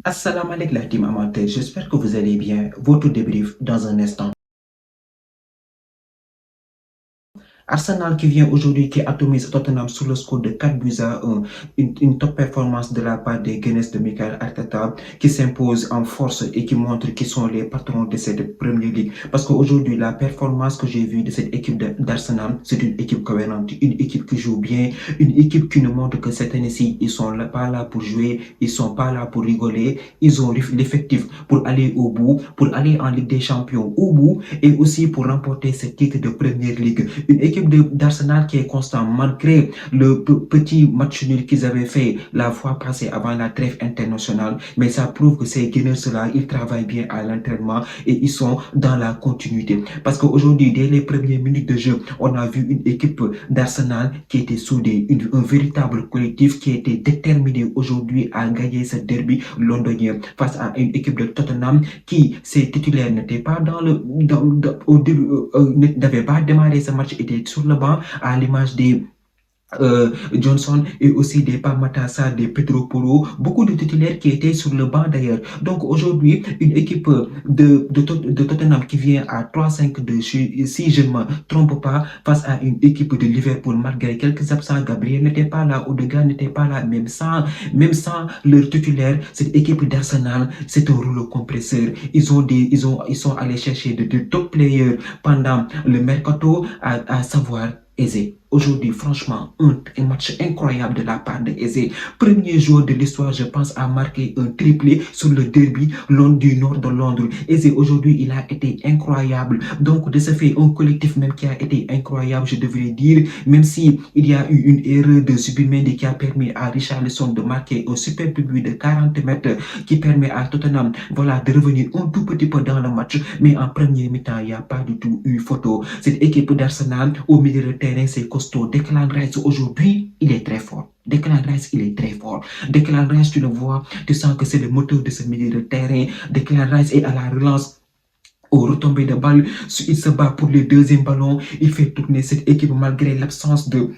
Assalamu alaikum la team amateur, j'espère que vous allez bien. Votre débrief dans un instant. Arsenal qui vient aujourd'hui, qui atomise Tottenham sous le score de 4 buts à 1. Une top performance de la part des Gunners de Mikel Arteta qui s'impose en force et qui montre qui sont les patrons de cette Premier League. Parce qu'aujourd'hui, la performance que j'ai vue de cette équipe d'Arsenal, c'est une équipe cohérente, une équipe qui joue bien, une équipe qui nous montre que cette année-ci, ils sont pas là pour jouer, ils sont pas là pour rigoler, ils ont l'effectif pour aller au bout, pour aller en Ligue des Champions au bout et aussi pour remporter ce titre de Premier League. Une équipe d'Arsenal qui est constant malgré le petit match nul qu'ils avaient fait la fois passée avant la trêve internationale, mais ça prouve que ces Gunners-là, ils travaillent bien à l'entraînement et ils sont dans la continuité. Parce qu'aujourd'hui, dès les premières minutes de jeu, on a vu une équipe d'Arsenal qui était soudée, un véritable collectif qui était déterminé aujourd'hui à gagner ce derby londonien face à une équipe de Tottenham qui, ses titulaires n'étaient pas au début, n'avaient pas démarré ce match, était sur le banc à l'image des Johnson et aussi des Pamatassa, des Pedro Porro, beaucoup de titulaires qui étaient sur le banc d'ailleurs. Donc aujourd'hui, une équipe de Tottenham qui vient à 3-5 si je ne me trompe pas, face à une équipe de Liverpool, malgré quelques absents, Gabriel n'était pas là, Odegaard n'était pas là, même sans leur titulaire, cette équipe d'Arsenal, c'est un rouleau compresseur. Ils sont allés chercher de top players pendant le mercato, à savoir Eze. Aujourd'hui, franchement, un match incroyable de la part de Eze. Premier joueur de l'histoire, je pense, à marquer un triplé sur le derby du nord de Londres. Eze, aujourd'hui, il a été incroyable. Donc, de ce fait, un collectif même qui a été incroyable, je devrais dire, même si il y a eu une erreur de Zubimendi qui a permis à Richarlison de marquer un super but de 40 mètres qui permet à Tottenham, voilà, de revenir un tout petit peu dans le match. Mais en premier mi-temps, il n'y a pas du tout eu photo. Cette équipe d'Arsenal, au milieu de terrain, c'est costaud. Declan Rice, aujourd'hui, il est très fort. Declan Rice, il est très fort. Declan Rice, tu le vois, tu sens que c'est le moteur de ce milieu de terrain. Declan Rice est à la relance. Au retombé de balle, il se bat pour le deuxième ballon. Il fait tourner cette équipe malgré l'absence de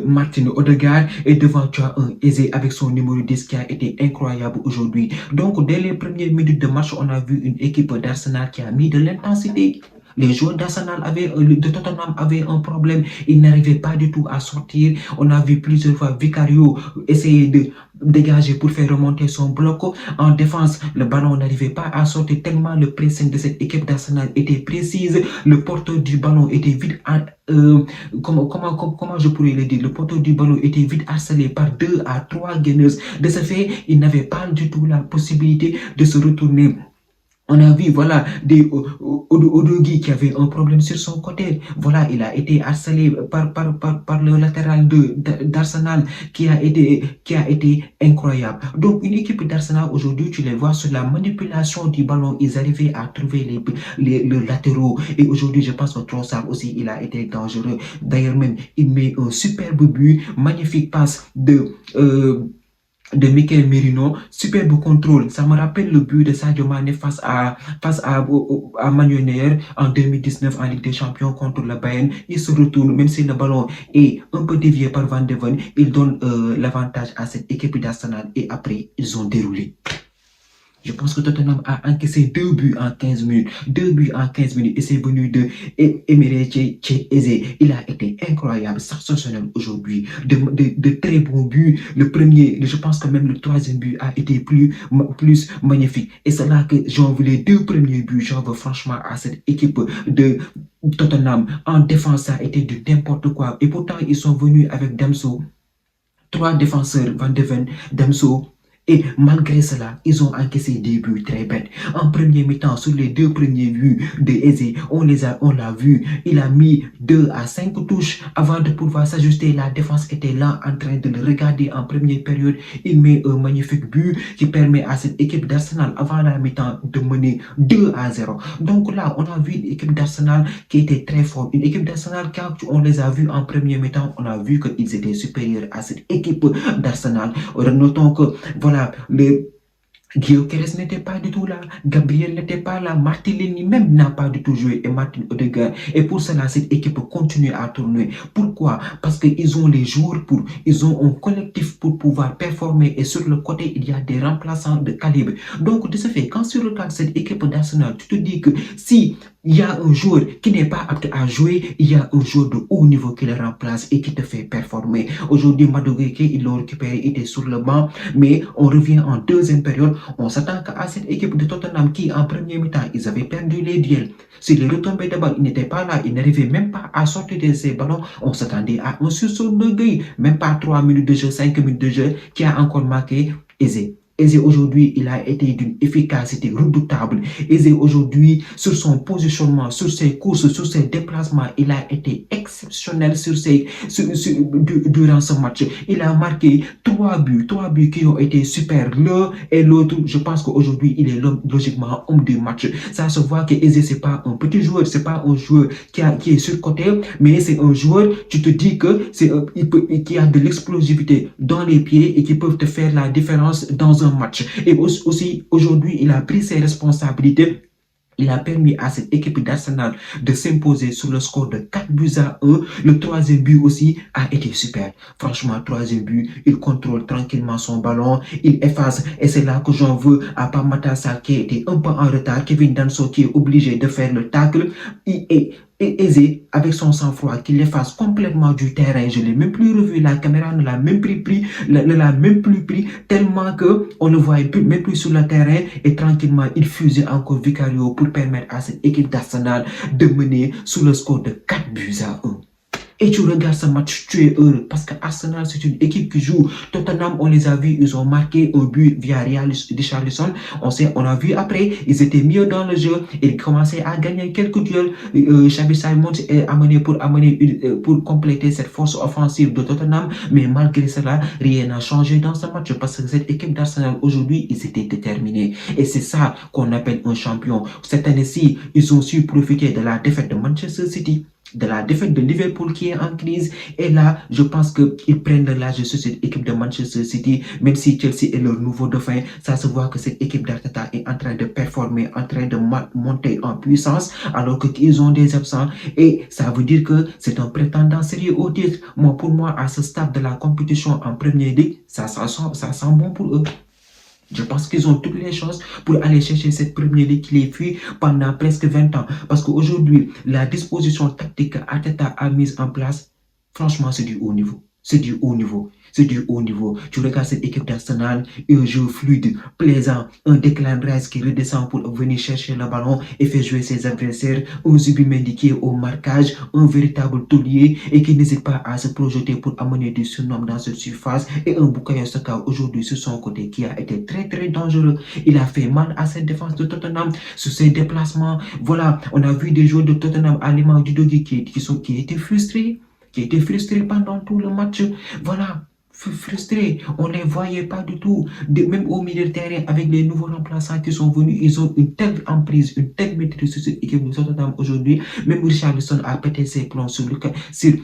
Martin Odegaard, et devant tu as un Eze avec son numéro 10 qui a été incroyable aujourd'hui. Donc dès les premières minutes de match, on a vu une équipe d'Arsenal qui a mis de l'intensité. Les joueurs de Tottenham avaient un problème, ils n'arrivaient pas du tout à sortir. On a vu plusieurs fois Vicario essayer de dégager pour faire remonter son bloc. En défense, le ballon n'arrivait pas à sortir tellement le pressing de cette équipe d'Arsenal était précise. Le porteur du ballon était vite comment je pourrais le dire, le porteur du ballon était vite harcelé par 2 à 3 Gunners. De ce fait, il n'avait pas du tout la possibilité de se retourner. On a vu, voilà, des Odogi qui avait un problème sur son côté. Voilà, il a été harcelé par le latéral d'Arsenal qui a été incroyable. Donc, une équipe d'Arsenal aujourd'hui, tu les vois sur la manipulation du ballon, ils arrivaient à trouver les latéraux. Et aujourd'hui, je pense que Trossard aussi, il a été dangereux. D'ailleurs, même, il met un superbe but, magnifique passe de Mikel Merino, superbe contrôle. Ça me rappelle le but de Sadio Mane face à Manuel Neuer en 2019 en Ligue des Champions contre le Bayern. Il se retourne, même si le ballon est un peu dévié par Van de Ven, il donne l'avantage à cette équipe d'Arsenal et après, ils ont déroulé. Je pense que Tottenham a encaissé 2 buts en 15 minutes. 2 buts en 15 minutes. Et c'est venu de Emerece Eze. Il a été incroyable, sensationnel aujourd'hui. De très bons buts. Le premier, je pense que même le troisième but a été plus magnifique. Et c'est là que j'en veux les 2 premiers buts. J'en veux franchement à cette équipe de Tottenham. En défense, ça a été de n'importe quoi. Et pourtant, ils sont venus avec Damso. 3 défenseurs, Van de Ven, Damso. Et malgré cela, ils ont encaissé des buts très bêtes. En premier mi-temps, sur les 2 premiers buts de Eze, on l'a vu. Il a mis 2 à 5 touches avant de pouvoir s'ajuster. La défense était là en train de le regarder en première période. Il met un magnifique but qui permet à cette équipe d'Arsenal avant la mi-temps de mener 2 à 0. Donc là, on a vu une équipe d'Arsenal qui était très forte. Une équipe d'Arsenal, quand on les a vus en premier mi-temps, on a vu qu'ils étaient supérieurs à cette équipe d'Arsenal. Notons que voilà, Gyökeres n'était pas du tout là, Gabriel n'était pas là, Martinelli même n'a pas du tout joué et Martin Odegaard. Et pour cela, cette équipe continue à tourner. Pourquoi? Parce qu'ils ont les joueurs ils ont un collectif pour pouvoir performer et sur le côté, il y a des remplaçants de calibre. Donc, de ce fait, quand tu regardes cette équipe d'Arsenal, tu te dis que si il y a un joueur qui n'est pas apte à jouer, il y a un joueur de haut niveau qui le remplace et qui te fait performer. Aujourd'hui, Madueke, il l'a récupéré, il était sur le banc, mais on revient en deuxième période. On s'attend à cette équipe de Tottenham qui, en premier mi-temps, ils avaient perdu les duels. Si les retombées de balle, ils n'étaient pas là, ils n'arrivaient même pas à sortir de ces ballons. On s'attendait à un sursaut de Gueye, même pas 3 minutes de jeu, 5 minutes de jeu, qui a encore marqué Eze. Eze aujourd'hui, il a été d'une efficacité redoutable. Eze aujourd'hui, sur son positionnement, sur ses courses, sur ses déplacements, il a été exceptionnel durant ce match. Il a marqué 3 buts qui ont été super. L'un et l'autre, je pense qu'aujourd'hui, il est logiquement homme du match. Ça se voit que Eze, c'est pas un petit joueur, c'est pas un joueur qui est surcoté, mais c'est un joueur, tu te dis que qui a de l'explosivité dans les pieds et qui peut te faire la différence dans un match. Et aussi, aujourd'hui, il a pris ses responsabilités. Il a permis à cette équipe d'Arsenal de s'imposer sur le score de 4-1. Le troisième but aussi a été super. Franchement, troisième but, il contrôle tranquillement son ballon, il efface. Et c'est là que j'en veux à Pape Sarr qui était un peu en retard. Kevin Danso qui est obligé de faire le tacle. Et Eze, avec son sang-froid, qui l'efface complètement du terrain. Je ne l'ai même plus revu. La caméra ne l'a même plus pris, tellement qu'on ne voyait même plus sur le terrain. Et tranquillement, il fusait encore Vicario pour permettre à cette équipe d'Arsenal de mener sous le score de 4-1. Et tu regardes ce match, tu es heureux parce que Arsenal, c'est une équipe qui joue. Tottenham, on les a vus, ils ont marqué un but via Richarlison. On a vu après, ils étaient mieux dans le jeu. Ils commençaient à gagner quelques duels. Xabi Simons est amené pour compléter cette force offensive de Tottenham. Mais malgré cela, rien n'a changé dans ce match parce que cette équipe d'Arsenal, aujourd'hui, ils étaient déterminés. Et c'est ça qu'on appelle un champion. Cette année-ci, ils ont su profiter de la défaite de Manchester City, de la défaite de Liverpool qui est en crise. Et là, je pense qu'ils prennent de l'âge sur cette équipe de Manchester City, même si Chelsea est leur nouveau dauphin. Ça se voit que cette équipe d'Arteta est en train de performer, en train de monter en puissance, alors qu'ils ont des absents. Et ça veut dire que c'est un prétendant sérieux au titre. Pour moi, à ce stade de la compétition en Premier League, ça sent bon pour eux. Je pense qu'ils ont toutes les chances pour aller chercher cette Premier League qui les fuit pendant presque 20 ans. Parce qu'aujourd'hui, la disposition tactique qu'Arteta a mise en place, franchement, c'est du haut niveau. C'est du haut niveau. C'est du haut niveau. Tu regardes cette équipe d'Arsenal, un jeu fluide, plaisant, un Declan Rice qui redescend pour venir chercher le ballon et fait jouer ses adversaires, un Zubimendi qui est au marquage, un véritable taulier et qui n'hésite pas à se projeter pour amener du surnombre dans cette surface, et un Bukayo Saka aujourd'hui sur son côté qui a été très très dangereux. Il a fait mal à cette défense de Tottenham sur ses déplacements. Voilà, on a vu des joueurs de Tottenham à l'image du Dogi qui étaient frustrés pendant tout le match. Voilà, frustrés. On ne les voyait pas du tout. Même au milieu de terrain, avec les nouveaux remplaçants qui sont venus, ils ont une telle emprise, une telle maîtrise sur cette équipe de Tottenham aujourd'hui. Même Richarlison a pété ses plombs sur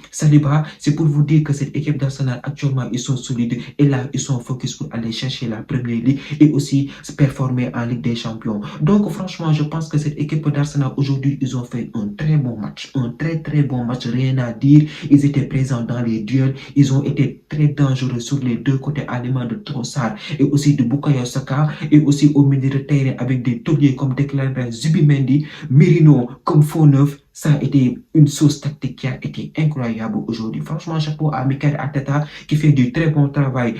Saliba. C'est pour vous dire que cette équipe d'Arsenal, actuellement, ils sont solides. Et là, ils sont focus pour aller chercher la Premier League et aussi se performer en Ligue des Champions. Donc, franchement, je pense que cette équipe d'Arsenal, aujourd'hui, ils ont fait un très bon match. Un très, très bon match. Rien à dire. Ils étaient présents dans les duels. Ils ont été très dangereux sur les deux côtés, à l'image de Trossard et aussi de Bukayo Saka, et aussi au milieu de terrain avec des tauliers comme Declan Rice, Zubimendi, Merino comme faux neuf. Ça a été une sauce tactique qui a été incroyable aujourd'hui. Franchement, chapeau à Mikel Arteta qui fait du très bon travail.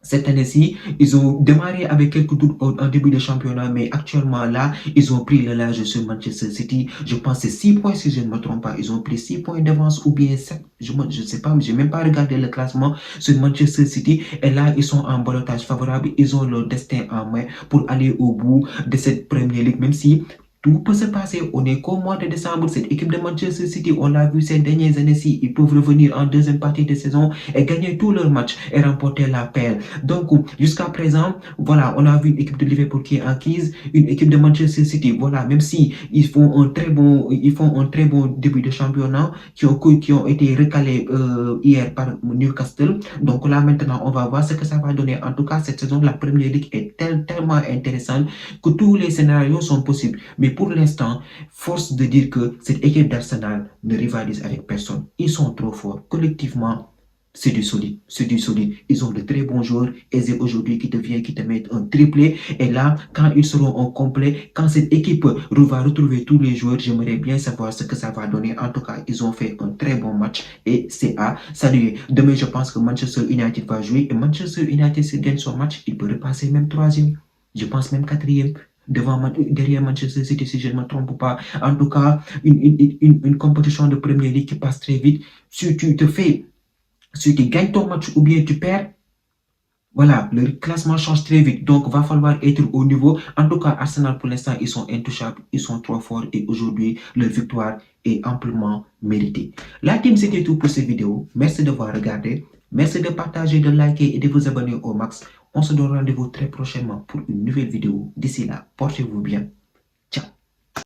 Cette année-ci, ils ont démarré avec quelques doutes en début de championnat, mais actuellement là, ils ont pris le large sur Manchester City. Je pense que c'est 6 points, si je ne me trompe pas. Ils ont pris 6 points d'avance ou bien 7. Je ne sais pas, mais je n'ai même pas regardé le classement sur Manchester City. Et là, ils sont en ballottage favorable. Ils ont leur destin en main pour aller au bout de cette Premier League, même si Tout peut se passer. On est qu'au mois de décembre. Cette équipe de Manchester City, on l'a vu ces dernières années-ci, ils peuvent revenir en deuxième partie de saison et gagner tous leurs matchs et remporter la paire. Donc, jusqu'à présent, voilà, on a vu une équipe de Liverpool qui est acquise, une équipe de Manchester City, voilà, même si ils font un très bon début de championnat, qui ont été recalés hier par Newcastle. Donc là, maintenant, on va voir ce que ça va donner. En tout cas, cette saison de la Premier League est tellement intéressante que tous les scénarios sont possibles. Mais pour l'instant, force de dire que cette équipe d'Arsenal ne rivalise avec personne. Ils sont trop forts. Collectivement, c'est du solide. Ils ont de très bons joueurs. Eze aujourd'hui qui te met un triplé. Et là, quand ils seront au complet, quand cette équipe va retrouver tous les joueurs, j'aimerais bien savoir ce que ça va donner. En tout cas, ils ont fait un très bon match et c'est à saluer. Demain, je pense que Manchester United va jouer et Manchester United, s'il gagne son match, il peut repasser même troisième. Je pense même quatrième. Derrière Manchester City, si je ne me trompe pas. En tout cas, une compétition de Premier League qui passe très vite. Si tu gagnes ton match ou bien tu perds, voilà, le classement change très vite. Donc, va falloir être au niveau. En tout cas, Arsenal, pour l'instant, ils sont intouchables. Ils sont trop forts. Et aujourd'hui, leur victoire est amplement méritée. La team, c'était tout pour cette vidéo. Merci d'avoir regardé. Merci de partager, de liker et de vous abonner au max. On se donne rendez-vous très prochainement pour une nouvelle vidéo. D'ici là, portez-vous bien.